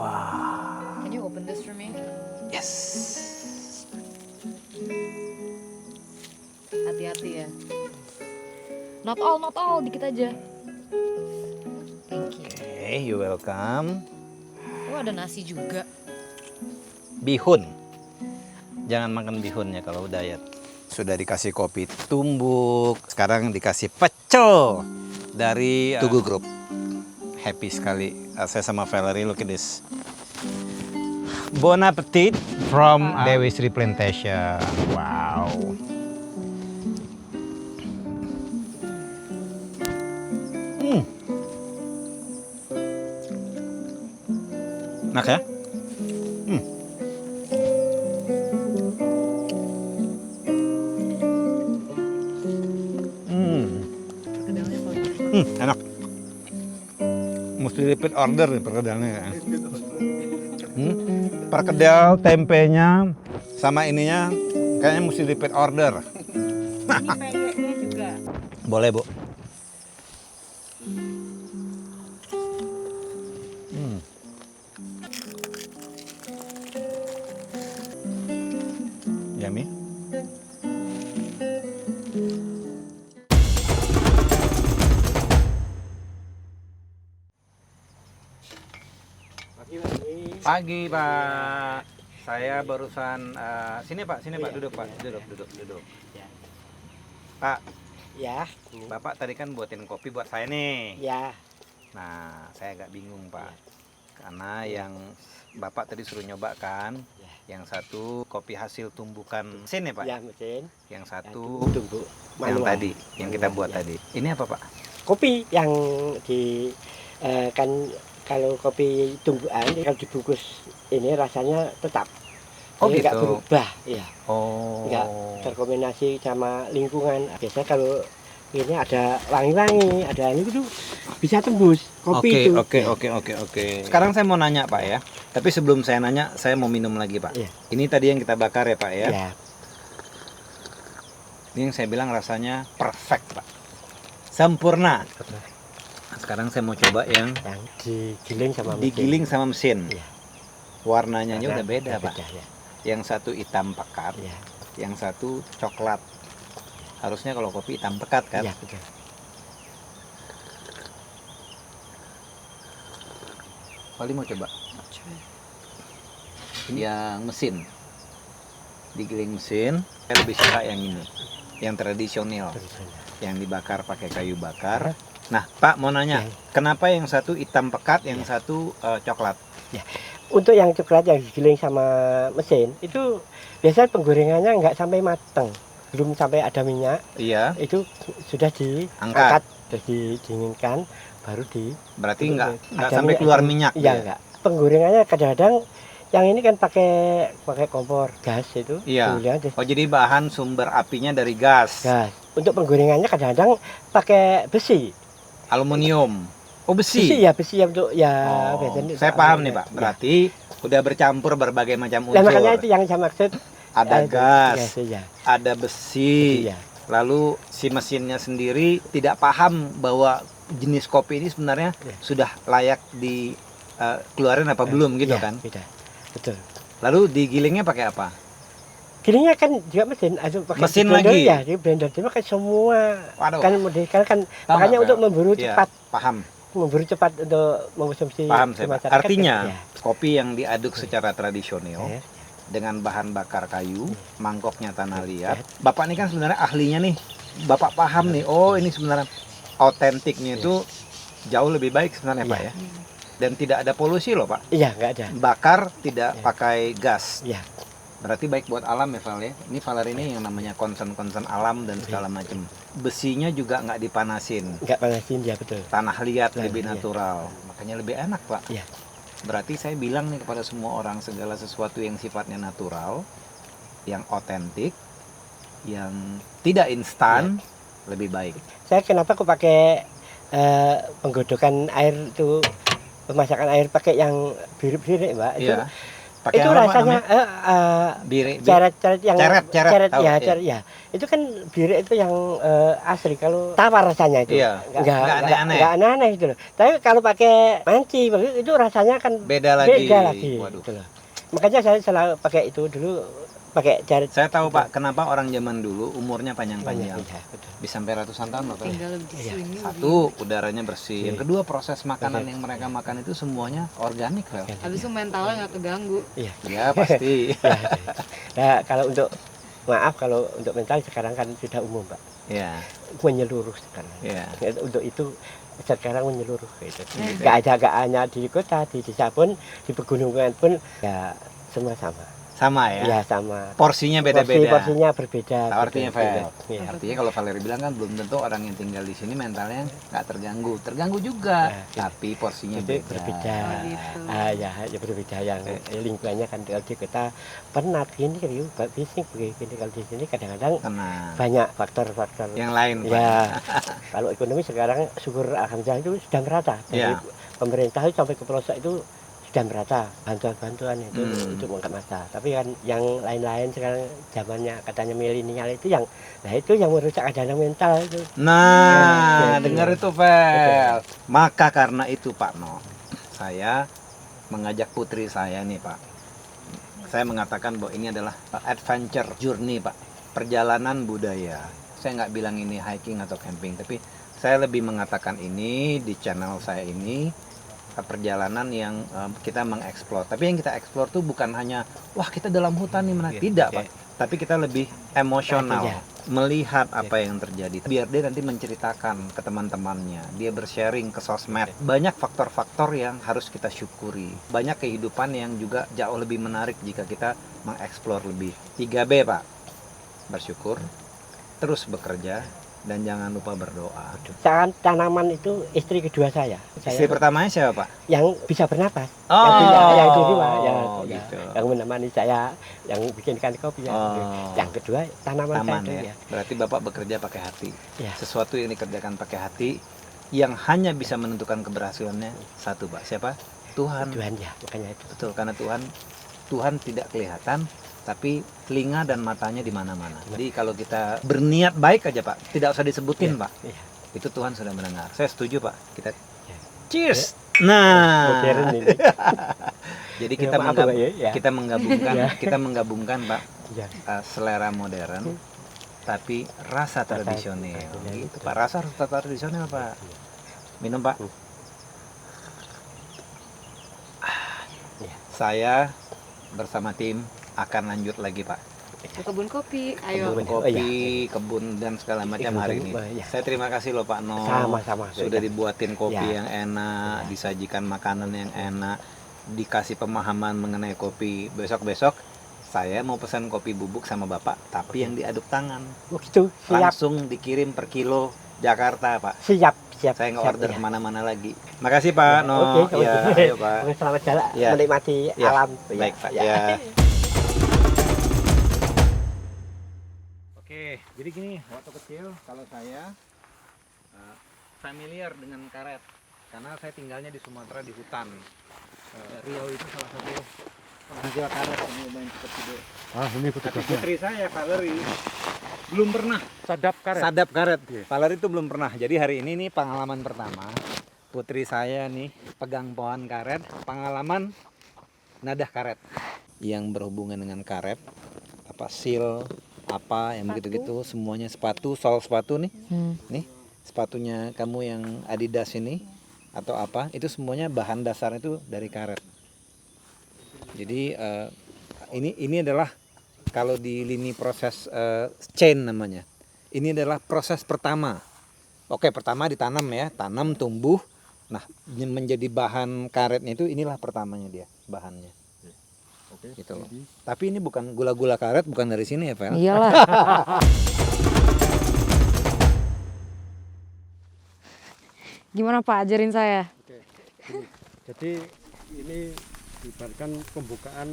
Wow. Can you open this for me? Yes. Hati-hati ya. Not all, dikit aja. Thank you. Okay, you welcome. Oh, ada nasi juga. Bihun. Jangan makan bihunnya kalau diet. Sudah dikasih kopi tumbuk, sekarang dikasih pecel dari Tugu Group. Happy sekali. Saya sama Valerie, look at this. Bon appetit from Dewi Sri Plantation. Wow. Enak ya? Enak. Mesti repeat order nih perkedelnya. Perkedel tempenya sama ininya kayaknya mesti repeat order. Ini peyeknya juga. Boleh, Bu. Yummy. Pagi, Pak. Saya barusan sini Pak, duduk Pak, duduk. Pak, Ya, Bapak tadi kan buatin kopi buat saya nih. ya, Nah, saya agak bingung Pak, karena yang Bapak tadi suruh nyoba kan, yang satu kopi hasil tumbukan mesin ya Pak, ya mesin. yang satu Tunggu. yang Manual. tadi, yang kita buat Ya. tadi. Ini apa Pak? Kopi yang di kan kalau kopi tumbuhan kalau dibungkus ini rasanya tetap. Oh, Jadi nggak gitu. berubah, ya. Oh. Nggak terkombinasi sama lingkungan. Biasanya kalau ini ada wangi-wangi, ada ini itu bisa tembus kopi itu. Oke. Sekarang saya mau nanya Pak ya. Tapi sebelum saya nanya, saya mau minum lagi Pak. Iya. Ini tadi yang kita bakar ya Pak ya. Ya, Ini yang saya bilang rasanya perfect Pak. Sempurna. Nah, sekarang saya mau coba yang yang digiling sama mesin. digiling sama mesin. Iya. Warnanya aja Karena udah beda Pak. ya. Yang satu hitam pekat, Ya, yang satu coklat. Harusnya kalau kopi hitam pekat kan. ya, betul. Paling mau coba. Yang mesin. Digiling mesin, saya lebih suka yang ini. Yang tradisional, yang dibakar pakai kayu bakar. Nah, Pak mau nanya, kenapa yang satu hitam pekat, yang satu coklat? Untuk yang coklat yang digiling sama mesin itu biasanya penggorengannya nggak sampai matang, belum sampai ada minyak, Iya, itu sudah angkat. diangkat, sudah didinginkan, baru di. Berarti nggak Ada sampai keluar minyak. Iya ya? enggak. Penggorengannya kadang-kadang yang ini kan pakai kompor gas itu. Iya. kemudian Oh, jadi bahan sumber apinya dari gas, gas. Untuk penggorengannya kadang-kadang pakai besi. aluminium. Oh, besi. Besi ya untuk ya. Oh, biasanya saya untuk paham awalnya. nih Pak. Ya. Berarti udah bercampur berbagai macam Nah, unsur. makanya itu yang saya maksud. Ada itu, gas, ya. ada besi. Iya. Lalu si mesinnya sendiri tidak paham bahwa jenis kopi ini sebenarnya Iya. sudah layak di keluarin apa belum gitu Iya, kan. beda. Betul. Lalu digilingnya pakai apa? Gilingnya kan juga mesin, pakai Mesin blender, lagi? ya, di blender cuma kan semua Waduh. kan model kan Tahu makanya nggak, untuk Pak? memburu Iya, cepat, paham. untuk mengkonsumsi Paham saya, Pak. masyarakat. Artinya ya. kopi yang diaduk secara tradisional Ya. dengan bahan bakar kayu, mangkoknya tanah liat. Bapak ini kan sebenarnya ahlinya nih. Bapak paham nih, oh ini sebenarnya autentiknya itu jauh lebih baik sebenarnya Pak ya. Dan tidak ada polusi loh Pak. Iya, nggak ada. Bakar tidak pakai gas. Iya. Berarti baik buat alam ya Val ya. Ini Valer ini yang namanya concern alam dan segala macam. Besinya juga nggak dipanasin. Nggak panasin ya, betul. Tanah liat Nah, lebih iya. natural. Makanya lebih enak Pak. Iya. Berarti saya bilang nih kepada semua orang segala sesuatu yang sifatnya natural, yang otentik, yang tidak instan lebih baik. Saya kenapa kok pakai penggodokan air itu, pemasakan air pakai yang biru-biru Mbak, itu Iya. Pakai itu apa rasanya namanya? ceret yang Ceret, tahu, ya iya. ceret ya. Itu kan birek itu yang asli. Kalau tawar rasanya itu Iya, nggak aneh-aneh. nggak aneh itu loh. Tapi kalau pakai manci itu rasanya kan Beda lagi. Waduh. gitu loh. Makanya saya selalu pakai itu dulu, pakai ceret. Saya tahu Pak, kenapa orang zaman dulu umurnya panjang-panjang. Iya, betul. Bisa sampai ratusan tahun loh Pak. Tinggal lebih Iya. swing. Satu, udaranya bersih. Yang kedua, proses makanan yang mereka makan itu semuanya organik loh. Habis itu mentalnya nggak keganggu. Iya. Ya pasti. Ya, nah, kalau untuk maaf kalau untuk mental sekarang kan sudah umum Pak, Ya, menyeluruh sekarang. ya. Untuk itu sekarang menyeluruh gitu. Nggak hanya di kota, di desa pun, di pegunungan pun ya semua sama. Sama ya. Ya sama. Porsinya beda-beda. Porsinya berbeda. Tahu artinya berbeda. Fel. Iya. Artinya kalau Valeri bilang kan belum tentu orang yang tinggal di sini mentalnya nggak terganggu. Terganggu juga, Nah, gitu. tapi porsinya Itu beda. berbeda. Oh, gitu. Ya berbeda yang lingkungannya kan kalau di kota penat gini kan bising begini, kalau di sini kadang-kadang Tenang. banyak faktor-faktor Yang lain Pak. ya. Kalau ekonomi sekarang syukur alhamdulillah itu sudah merata dari Ya. pemerintah itu sampai ke pelosok itu sudah merata bantuan-bantuan itu mengangkat masa. Tapi kan yang lain-lain sekarang zamannya katanya milenial itu yang itu yang merusak kadang mental itu. Nah, Betul. dengar itu Vel. Maka karena itu Pak No, saya mengajak putri saya nih Pak. Saya mengatakan bahwa ini adalah adventure journey Pak, perjalanan budaya. Saya nggak bilang ini hiking atau camping, tapi saya lebih mengatakan ini di channel saya ini perjalanan yang kita mengeksplor. Tapi yang kita eksplor tuh bukan hanya wah kita dalam hutan nih menarik, tidak Pak. Tapi kita lebih emosional, melihat apa yang terjadi. Biar dia nanti menceritakan ke teman-temannya, dia bersharing ke sosmed. Banyak faktor-faktor yang harus kita syukuri. Banyak kehidupan yang juga jauh lebih menarik jika kita mengeksplor lebih. 3B Pak, bersyukur, terus bekerja, dan jangan lupa berdoa. Saat tanaman itu istri kedua saya. Istri pertamanya siapa Pak? Yang bisa bernapas. Oh, yang itu Pak, gitu. yang menemani saya, yang bikinkan kopi ya. Oh. Yang kedua tanaman Taman saya itu, ya. Berarti Bapak bekerja pakai hati. Ya. Sesuatu yang dikerjakan pakai hati yang hanya bisa menentukan keberhasilannya satu Pak. Siapa? Tuhan. Tuhan ya, makanya itu. Betul, karena Tuhan tidak kelihatan, tapi telinga dan matanya di mana-mana. Jadi kalau kita berniat baik aja Pak, tidak usah disebutin Pak. Iya. Itu Tuhan sudah mendengar. Saya setuju Pak. Kita Ya. cheers. Nah, Modern ini. jadi Ya, kita maaf, Pak, ya. kita menggabungkan Ya. kita menggabungkan Pak Ya. selera modern tapi rasa tradisional. Gitu Pak. Rasa harus tradisional Pak. Minum Pak. Ya. Saya bersama tim akan lanjut lagi Pak. Ke kebun kopi. Ayo. Kebun. Kopi, Oh, iya. kebun dan segala macam Kebun, hari ini. iya. Saya terima kasih loh Pak No. Sama-sama. Sudah dibuatin kopi Ya. yang enak, disajikan makanan yang enak, dikasih pemahaman mengenai kopi. Besok-besok saya mau pesan kopi bubuk sama Bapak, tapi yang diaduk tangan. Oh, gitu. Siap. Langsung dikirim per kilo Jakarta Pak. Siap. Saya nggak siap, order ya. kemana-mana lagi. Makasih Pak No. Oke, Ya, oke. ayo Pak. Selamat jalan Ya. menikmati Ya. alam. Baik Pak. Ya. Ya. Oke, jadi gini, waktu kecil kalau saya familiar dengan karet, karena saya tinggalnya di Sumatera di hutan. Riau itu salah satu penghasil karet yang lumayan cepat gede. Ah, ini Tapi putri saya, Valeri, belum pernah sadap karet. sadap karet. Valeri itu belum pernah. Jadi hari ini nih pengalaman pertama. Putri saya nih pegang pohon karet, pengalaman nadah karet yang berhubungan dengan karet, apa seal, apa yang begitu-gitu, semuanya sepatu, sol sepatu nih, nih sepatunya kamu yang Adidas ini atau apa, itu semuanya bahan dasarnya itu dari karet. Jadi ini adalah kalau di lini proses chain namanya. Ini adalah proses pertama. Oke, pertama ditanam ya, tanam tumbuh. Nah, menjadi bahan karetnya itu inilah pertamanya dia bahannya. Oke. Gitu loh. Tapi ini bukan gula-gula karet, bukan dari sini ya, Vel? Iyalah. Gimana Pak, ajarin saya. Oke. Jadi ini ibaratkan pembukaan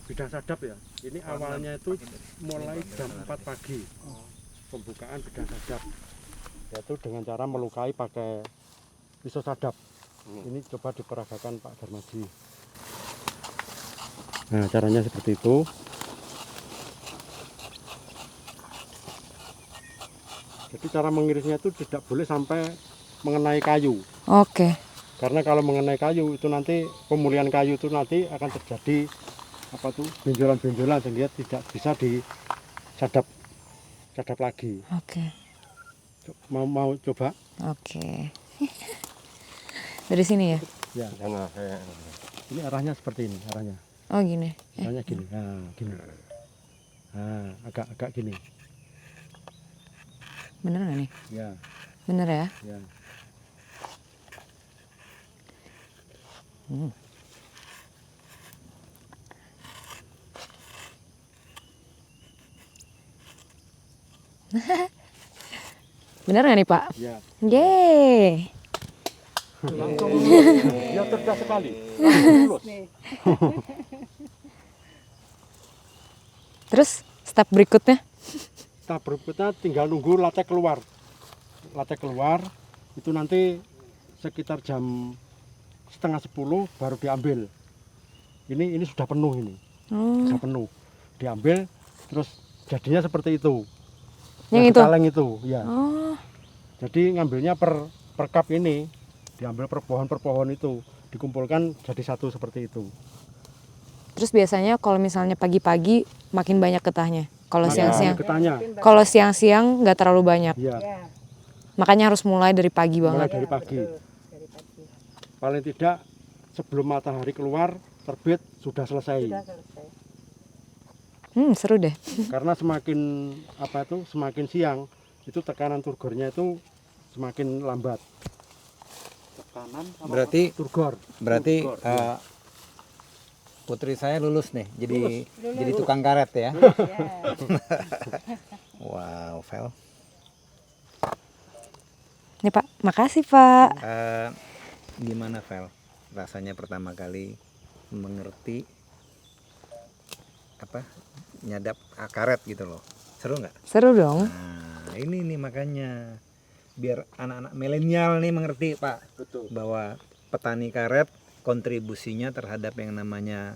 bidang sadap ya. Ini awalnya itu mulai jam 4 pagi. Pembukaan bidang sadap. Yaitu dengan cara melukai pakai pisau sadap. Ini coba diperagakan Pak Darmaji. Nah, caranya seperti itu. Jadi cara mengirisnya itu tidak boleh sampai mengenai kayu. Oke. Karena kalau mengenai kayu itu nanti pemulihan kayu itu nanti akan terjadi apa tuh benjolan-benjolan sehingga tidak bisa disadap lagi. Oke. Mau coba? Oke. Dari sini ya? Ya. Ini arahnya seperti ini arahnya. Oh gini. Arahnya gini. Nah, gini. Nah, agak gini. Bener nggak nih? Ya, Bener ya? ya. Hmm. Bener nggak nih Pak? Ya. Yeay. Langsung lulus. Ya cerdas sekali. Langsung lulus. Terus step berikutnya? Tahap berikutnya tinggal nunggu latek keluar. Latek keluar itu nanti sekitar jam setengah 10 baru diambil. Ini sudah penuh ini. Sudah penuh. Diambil terus jadinya seperti itu. Yang itu? Kaleng itu, ya. Oh. Jadi ngambilnya per cup ini diambil per pohon itu dikumpulkan jadi satu seperti itu. Terus biasanya kalau misalnya pagi-pagi makin banyak getahnya. Kalau Nah, siang-siang, getahnya, kalau siang-siang nggak terlalu banyak. ya, Makanya harus mulai dari pagi mulai banget. dari pagi. Paling tidak sebelum matahari keluar terbit sudah selesai. Seru deh. Karena semakin semakin siang itu tekanan turgornya itu semakin lambat. Tekanan Berarti turgor. Berarti putri saya lulus nih, jadi tukang karet ya. Wow, Vel. Nih Pak, makasih Pak. Gimana Vel? Rasanya pertama kali mengerti nyadap karet gitu loh. Seru nggak? Seru dong. Nah, ini nih makanya biar anak-anak milenial nih mengerti Pak. Betul. Bahwa petani karet kontribusinya terhadap yang namanya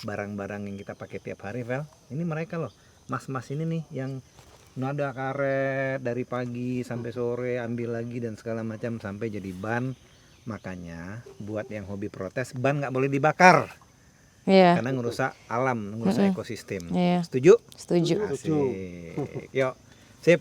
barang-barang yang kita pakai tiap hari, Vel. Ini mereka loh, mas-mas ini nih yang nada karet dari pagi sampai sore, ambil lagi dan segala macam sampai jadi ban. Makanya buat yang hobi protes, ban nggak boleh dibakar. Iya. Karena ngerusak alam, ngerusak ekosistem. Iya. Setuju? Setuju. Asik. Yuk, sip.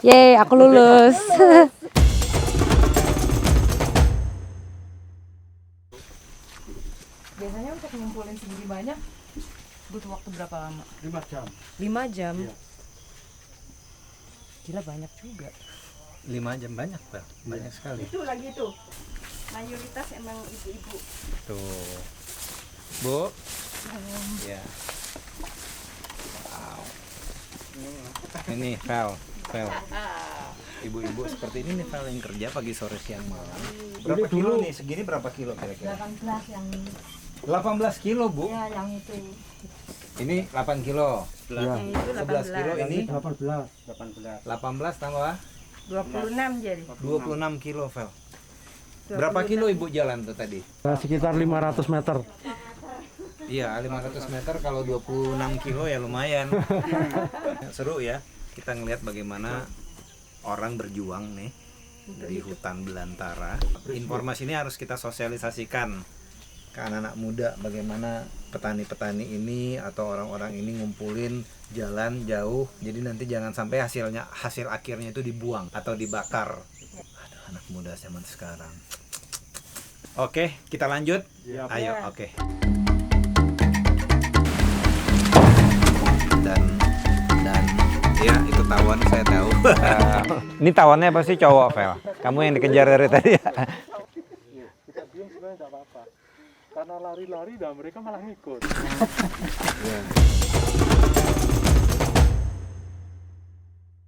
Yeay, aku lulus. Biasanya untuk ngumpulin segini banyak butuh waktu berapa lama? 5 jam. 5 jam. Iya. Gila banyak juga. 5 jam banyak, Pak. Banyak sekali. Itu lagi tuh mayoritas emang ibu-ibu. Tuh. Bu. Ya. Wow. Ini Vel. Ibu-ibu seperti ini nih Vel yang kerja pagi sore siang malam. Berapa kilo nih? Segini berapa kilo kira-kira? 18 yang 18 kilo, Bu. ya yang itu. Ini 8 kilo. Ya. Yang itu 11 kilo 18. ini 18. 18 tambah 26 jadi. 26 kilo, Vel. Berapa kilo Ibu jalan tuh tadi? Sekitar 500 meter. Iya, 500 meter kalau 26 kilo ya lumayan. Seru ya, kita ngelihat bagaimana orang berjuang nih di hutan belantara. Informasi ini harus kita sosialisasikan ke anak-anak muda bagaimana petani-petani ini atau orang-orang ini ngumpulin jalan jauh. Jadi nanti jangan sampai hasil akhirnya itu dibuang atau dibakar. Aduh, anak muda zaman sekarang. Oke, kita lanjut. Ayo, oke. Dan ya itu tawon saya tahu. Ini tawonnya pasti cowok, Vel. Kamu yang dikejar dari tadi ya. Kita diam sebenarnya tidak apa-apa. Karena lari-lari dan mereka malah ngikut.